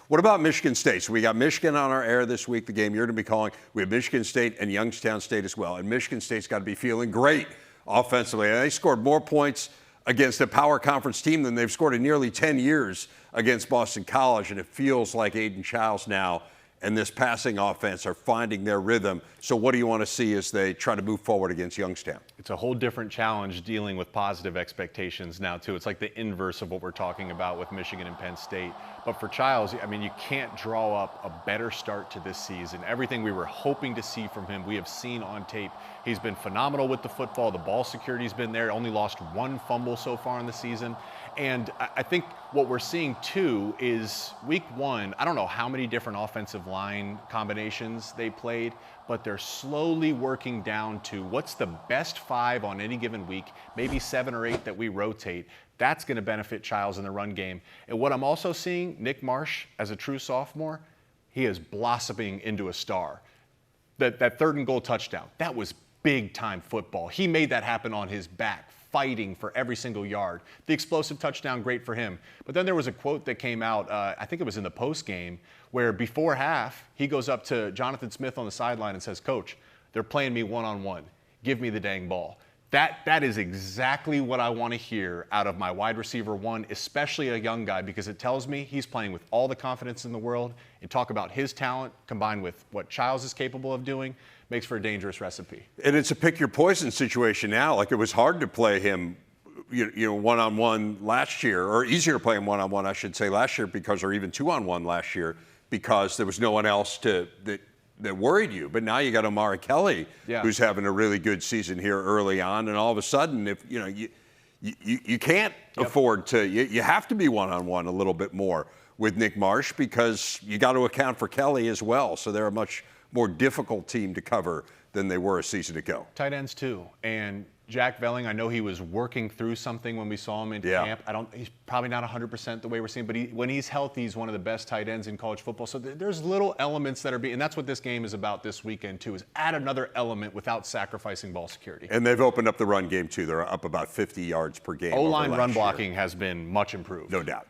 What about Michigan State? So we got Michigan on our air this week, the game you're going to be calling. We have Michigan State and Youngstown State as well. And Michigan State's got to be feeling great offensively. And they scored more points against a power conference team than they've scored in nearly 10 years against Boston College. And it feels like Aiden Childs now and this passing offense are finding their rhythm. So what do you want to see as they try to move forward against Youngstown? It's a whole different challenge dealing with positive expectations now, too. It's like the inverse of what we're talking about with Michigan and Penn State. But for Childs, I mean, you can't draw up a better start to this season. Everything we were hoping to see from him, we have seen on tape. He's been phenomenal with the football. The ball security's been there. Only lost one fumble so far in the season. And I think what we're seeing, too, is week one, I don't know how many different offensive line combinations they played, but they're slowly working down to what's the best 5 on any given week, maybe 7 or 8 that we rotate. That's going to benefit Childs in the run game. And what I'm also seeing, Nick Marsh, as a true sophomore, he is blossoming into a star. That 3rd and goal touchdown, that was big-time football. He made that happen on his back, fighting for every single yard. The explosive touchdown, great for him. But then there was a quote that came out, I think it was in the post game, where before half, he goes up to Jonathan Smith on the sideline and says, "Coach, they're playing me one-on-one. Give me the dang ball." That is exactly what I want to hear out of my wide receiver one, especially a young guy, because it tells me he's playing with all the confidence in the world. And talk about his talent combined with what Childs is capable of doing, makes for a dangerous recipe. And it's a pick your poison situation now. Like, it was hard to play him, one-on-one last year, or easier to play him one-on-one, I should say, last year, or even 2-on-1 last year, because there was no one else that worried you. But now you got Omari Kelly, who's having a really good season here early on, and all of a sudden, if you can't afford to, you have to be one-on-one a little bit more with Nick Marsh, because you got to account for Kelly as well. So they're a much more difficult team to cover than they were a season ago. Tight ends too, and Jack Velling, I know he was working through something when we saw him in camp. He's probably not 100% the way we're seeing, but when he's healthy, he's one of the best tight ends in college football. So there's little elements that are being, and that's what this game is about this weekend too, is add another element without sacrificing ball security. And they've opened up the run game too. They're up about 50 yards per game. O-line run blocking has been much improved. No doubt.